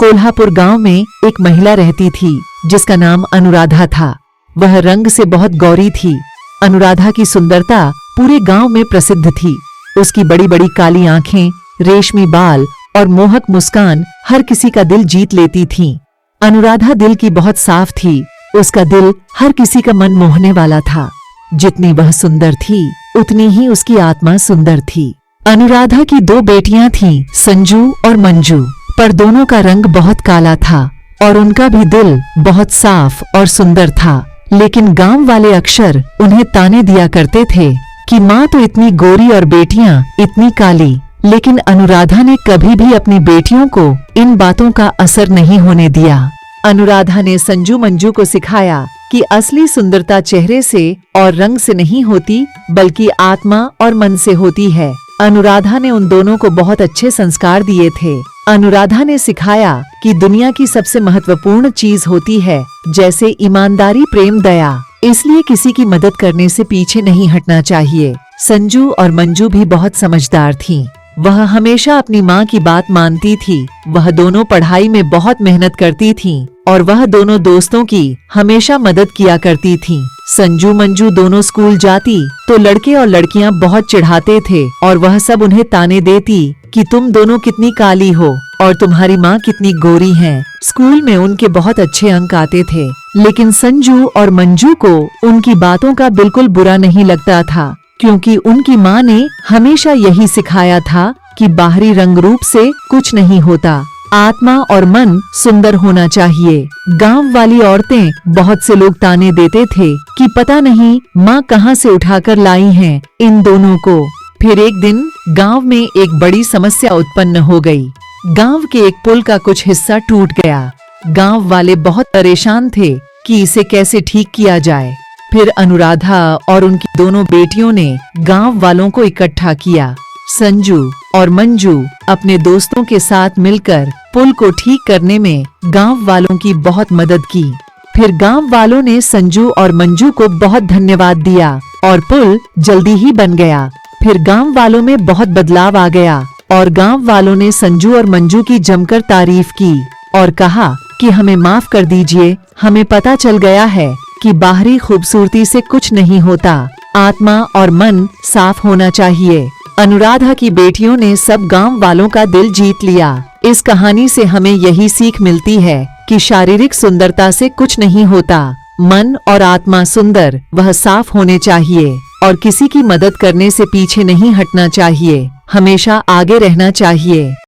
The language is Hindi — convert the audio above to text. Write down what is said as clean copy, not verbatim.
कोल्हापुर गांव में एक महिला रहती थी जिसका नाम अनुराधा था। वह रंग से बहुत गौरी थी। अनुराधा की सुंदरता पूरे गांव में प्रसिद्ध थी। उसकी बड़ी बड़ी काली आंखें, रेशमी बाल और मोहक मुस्कान हर किसी का दिल जीत लेती थीं। अनुराधा दिल की बहुत साफ थी। उसका दिल हर किसी का मन मोहने वाला था। जितनी वह सुंदर थी उतनी ही उसकी आत्मा सुंदर थी। अनुराधा की 2 बेटियां थीं, संजू और मंजू, पर दोनों का रंग बहुत काला था और उनका भी दिल बहुत साफ और सुंदर था। लेकिन गांव वाले अक्सर उन्हें ताने दिया करते थे कि माँ तो इतनी गोरी और बेटियां इतनी काली। लेकिन अनुराधा ने कभी भी अपनी बेटियों को इन बातों का असर नहीं होने दिया। अनुराधा ने संजू मंजू को सिखाया कि असली सुंदरता चेहरे से और रंग से नहीं होती बल्कि आत्मा और मन से होती है। अनुराधा ने उन दोनों को बहुत अच्छे संस्कार दिए थे। अनुराधा ने सिखाया कि दुनिया की सबसे महत्वपूर्ण चीज होती है जैसे ईमानदारी, प्रेम, दया। इसलिए किसी की मदद करने से पीछे नहीं हटना चाहिए। संजू और मंजू भी बहुत समझदार थीं। वह हमेशा अपनी माँ की बात मानती थी। वह दोनों पढ़ाई में बहुत मेहनत करती थीं और वह दोनों दोस्तों की हमेशा मदद किया करती थीं। संजू मंजू दोनों स्कूल जाती तो लड़के और लड़कियां बहुत चिढ़ाते थे और वह सब उन्हें ताने देती कि तुम दोनों कितनी काली हो और तुम्हारी माँ कितनी गोरी है। स्कूल में उनके बहुत अच्छे अंक आते थे, लेकिन संजू और मंजू को उनकी बातों का बिल्कुल बुरा नहीं लगता था, क्योंकि उनकी माँ ने हमेशा यही सिखाया था कि बाहरी रंग रूप से कुछ नहीं होता, आत्मा और मन सुंदर होना चाहिए। गांव वाली औरतें बहुत से लोग ताने देते थे कि पता नहीं माँ कहाँ से उठाकर लाई हैं इन दोनों को। फिर एक दिन गांव में एक बड़ी समस्या उत्पन्न हो गई। गांव के एक पुल का कुछ हिस्सा टूट गया। गांव वाले बहुत परेशान थे कि इसे कैसे ठीक किया जाए। फिर अनुराधा और उनकी दोनों बेटियों ने गांव वालों को इकट्ठा किया। संजू और मंजू अपने दोस्तों के साथ मिलकर पुल को ठीक करने में गांव वालों की बहुत मदद की। फिर गांव वालों ने संजू और मंजू को बहुत धन्यवाद दिया और पुल जल्दी ही बन गया। फिर गांव वालों में बहुत बदलाव आ गया और गांव वालों ने संजू और मंजू की जमकर तारीफ की और कहा कि हमें माफ कर दीजिए, हमें पता चल गया है कि बाहरी खूबसूरती से कुछ नहीं होता, आत्मा और मन साफ होना चाहिए। अनुराधा की बेटियों ने सब गांव वालों का दिल जीत लिया। इस कहानी से हमें यही सीख मिलती है कि शारीरिक सुंदरता से कुछ नहीं होता, मन और आत्मा सुंदर वह साफ होने चाहिए और किसी की मदद करने से पीछे नहीं हटना चाहिए, हमेशा आगे रहना चाहिए।